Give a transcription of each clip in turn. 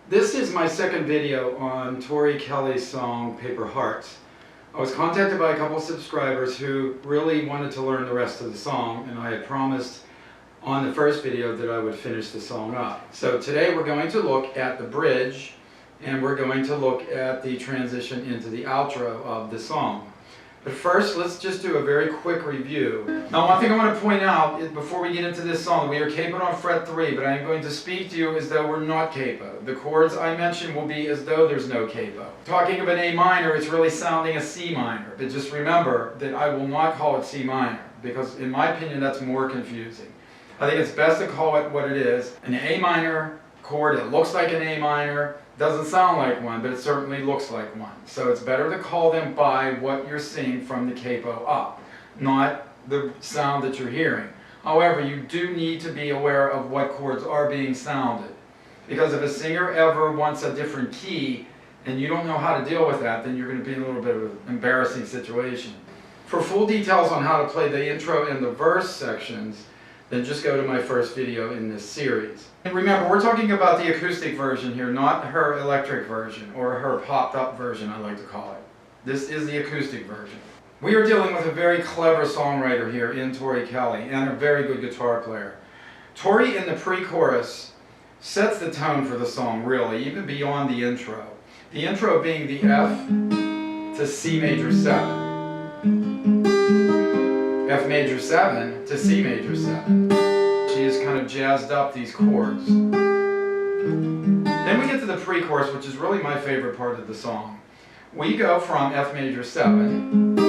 This is my second video on Tori Kelly's song Paper Hearts. I was contacted by a couple of subscribers who really wanted to learn the rest of the song, and I had promised on the first video that I would finish the song up. So today we're going to look at the bridge, and we're going to look at the transition into the outro of the song. But first, let's just do a very quick review. Now, one thing I want to point out is before we get into this song, we are capoed on fret 3, but I am going to speak to you as though we're not capoed. The chords I mentioned will be as though there's no capo. Talking of an A minor, it's really sounding a C minor. But just remember that I will not call it C minor, because in my opinion, that's more confusing. I think it's best to call it what it is, an A minor chord. It looks like an A minor. Doesn't sound like one, but it certainly looks like one. So it's better to call them by what you're seeing from the capo up, not the sound that you're hearing. However, you do need to be aware of what chords are being sounded. Because if a singer ever wants a different key and you don't know how to deal with that, then you're going to be in a little bit of an embarrassing situation. For full details on how to play the intro and the verse sections, then just go to my first video in this series. And remember, we're talking about the acoustic version here, not her electric version, or her popped up version, I like to call it. This is the acoustic version. We are dealing with a very clever songwriter here in Tori Kelly, and a very good guitar player. Tori, in the pre-chorus, sets the tone for the song, really, even beyond the intro. The intro being the F to C major 7. F major 7 to C major 7. She has kind of jazzed up these chords. Then we get to the pre-chorus, which is really my favorite part of the song. We go from F major 7,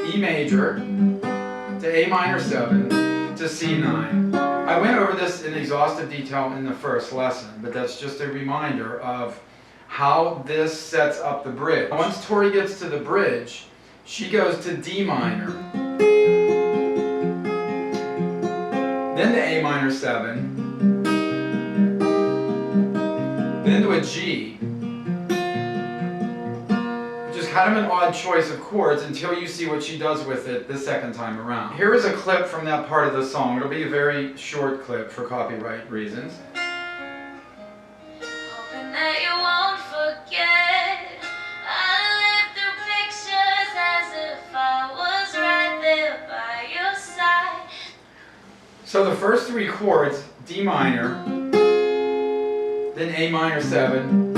E major, to A minor 7, to C9. I went over this in exhaustive detail in the first lesson, but that's just a reminder of how this sets up the bridge. Once Tori gets to the bridge, she goes to D minor, then to A minor 7, then to a G. Which is kind of an odd choice of chords until you see what she does with it the second time around. Here is a clip from that part of the song. It'll be a very short clip for copyright reasons. Hoping that you won't forget, I lived through pictures as if I was right there by your side. So the first three chords, D minor, then A minor 7,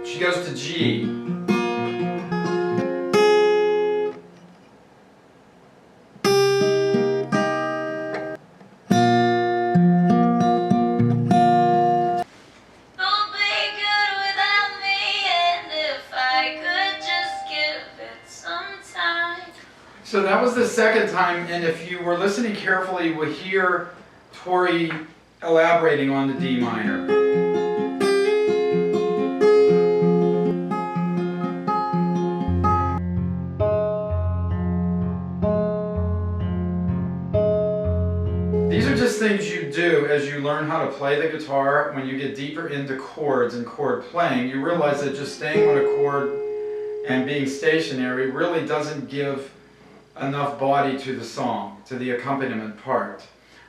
she goes to G, so that was the second time, and if you were listening carefully, you would hear Tori elaborating on the D minor. These are just things you do as you learn how to play the guitar. When you get deeper into chords and chord playing, you realize that just staying on a chord and being stationary really doesn't give enough body to the song, to the accompaniment part.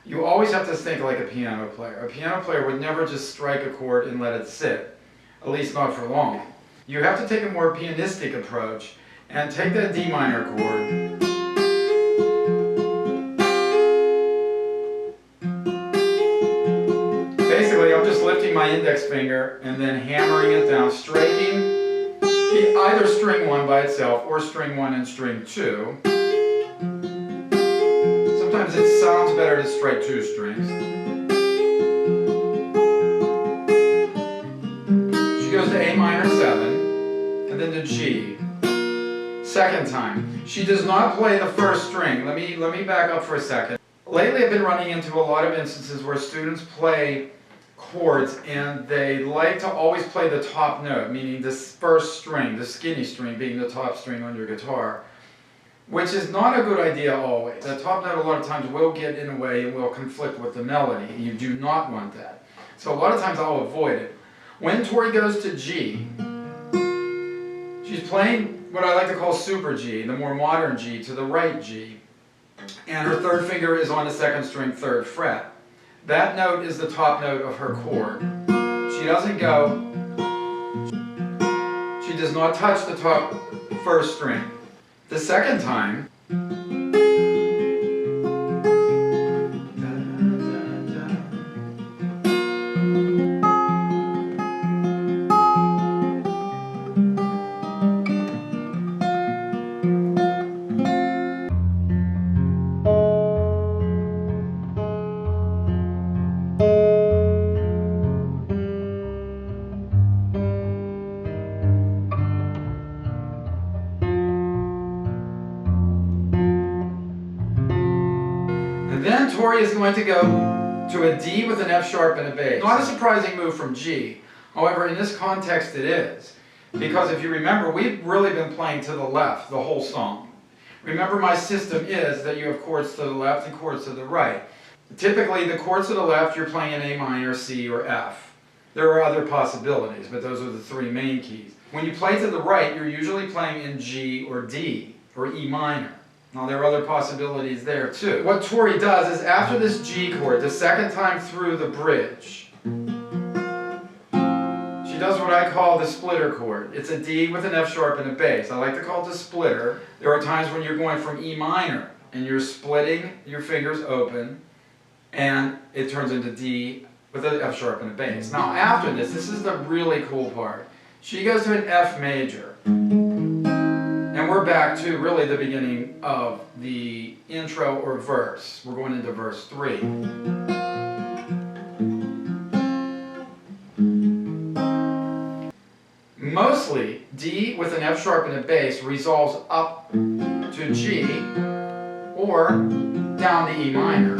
You always have to think like a piano player. A piano player would never just strike a chord and let it sit, at least not for long. You have to take a more pianistic approach and take that D minor chord basically, I'm just lifting my index finger and then hammering it down, striking either string 1 by itself or string 1 and string 2. Sometimes it sounds better to strike 2 strings. She goes to A minor 7 and then to G. Second time. She does not play the first string. Let me back up for a second. Lately I've been running into a lot of instances where students play chords and they like to always play the top note, meaning this first string, the skinny string being the top string on your guitar, which is not a good idea always. The top note a lot of times will get in a way and will conflict with the melody. You do not want that. So a lot of times I'll avoid it. When Tori goes to G, she's playing what I like to call super G, the more modern G, to the right G. And her third finger is on the second string, 3rd fret. That note is the top note of her chord. She doesn't go, she does not touch the top first string. The second time, and then Tori is going to go to a D with an F sharp and a bass. Not a surprising move from G. However, in this context it is. Because if you remember, we've really been playing to the left the whole song. Remember, my system is that you have chords to the left and chords to the right. Typically, the chords to the left, you're playing in A minor, C, or F. There are other possibilities, but those are the three main keys. When you play to the right, you're usually playing in G or D or E minor. Now, there are other possibilities there too. What Tori does is after this G chord, the second time through the bridge, she does what I call the splitter chord. It's a D with an F sharp and a bass. I like to call it the splitter. There are times when you're going from E minor and you're splitting your fingers open and it turns into D with an F sharp and a bass. Now after this is the really cool part. She goes to an F major. And we're back to really the beginning of the intro or verse. We're going into verse 3. Mostly, D with an F sharp and a bass resolves up to G or down to E minor.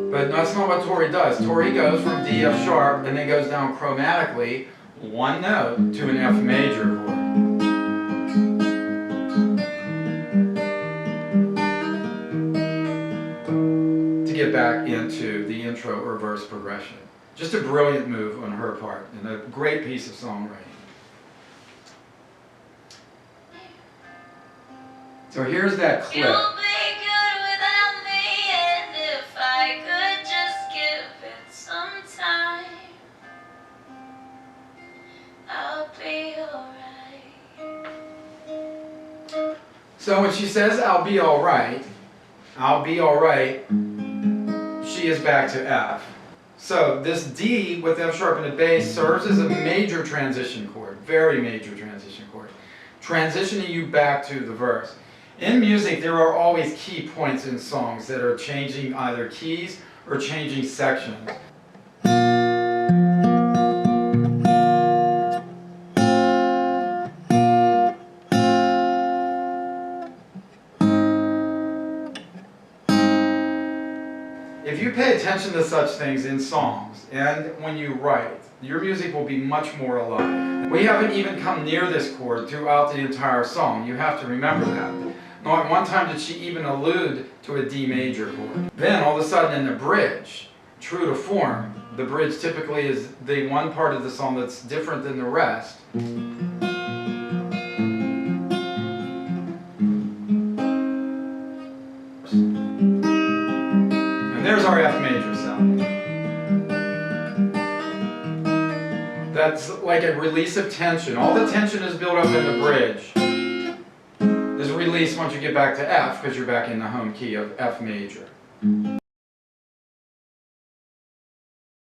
But that's not what Tori does. Tori goes from D, F sharp, and then goes down chromatically one note to an F major chord. To get back into the intro or verse progression. Just a brilliant move on her part and a great piece of songwriting. So here's that clip. You'll be good without me, and if I could just give it some time, I'll be alright. So when she says, I'll be alright, she is back to F. So this D with F sharp and a bass serves as a major transition chord, very major transition chord, transitioning you back to the verse. In music, there are always key points in songs that are changing either keys or changing sections. If you pay attention to such things in songs and when you write, your music will be much more alive. We haven't even come near this chord throughout the entire song. You have to remember that. Not one time did she even allude to a D major chord. Then all of a sudden in the bridge, true to form, the bridge typically is the one part of the song that's different than the rest. There's our F major sound. That's like a release of tension. All the tension is built up in the bridge. There's a release once you get back to F because you're back in the home key of F major.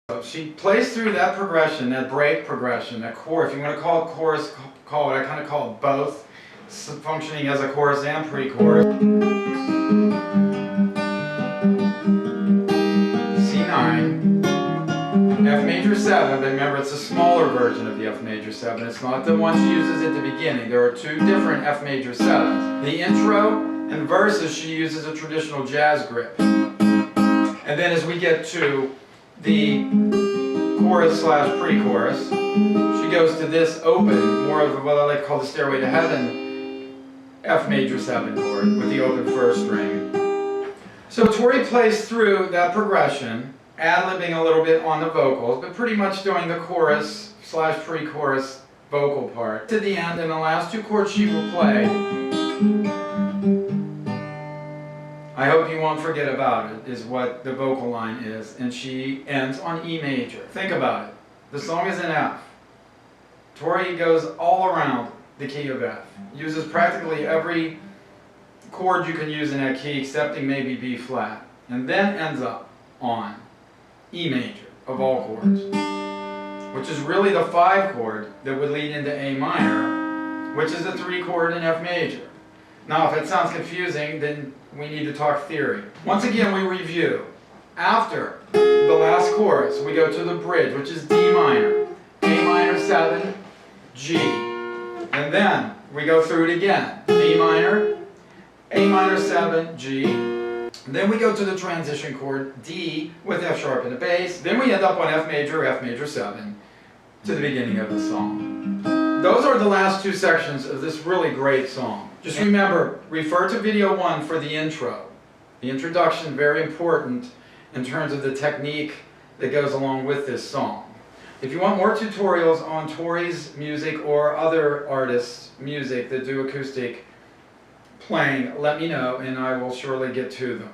So she plays through that progression, that break progression, that chorus. If you want to call it chorus, call it. I kind of call it both, functioning as a chorus and pre-chorus. F major 7, but remember it's a smaller version of the F major 7. It's not the one she uses at the beginning. There are two different F major 7s. The intro and verses she uses a traditional jazz grip. And then as we get to the chorus slash pre-chorus, she goes to this open, more of what I like to call the Stairway to Heaven F major 7 chord with the open first string. So Tori plays through that progression, ad-libbing a little bit on the vocals, but pretty much doing the chorus slash pre-chorus vocal part. To the end, and the last two chords she will play, I I hope you won't forget about it, is what the vocal line is. And she ends on E major. Think about it. The song is in F. Tori goes all around the key of F. Uses practically every chord you can use in that key, excepting maybe B flat. And then ends up on E major, of all chords. Which is really the 5 chord that would lead into A minor, which is the 3 chord in F major. Now, if it sounds confusing, then we need to talk theory. Once again, we review. After the last chorus, we go to the bridge, which is D minor, A minor 7, G. And then we go through it again. D minor, A minor 7, G. Then we go to the transition chord, D, with F sharp in the bass. Then we end up on F major 7, to the beginning of the song. Those are the last 2 sections of this really great song. Just remember, refer to video 1 for the intro. The introduction, very important in terms of the technique that goes along with this song. If you want more tutorials on Tori's music or other artists' music that do acoustic playing, let me know and I will surely get to them.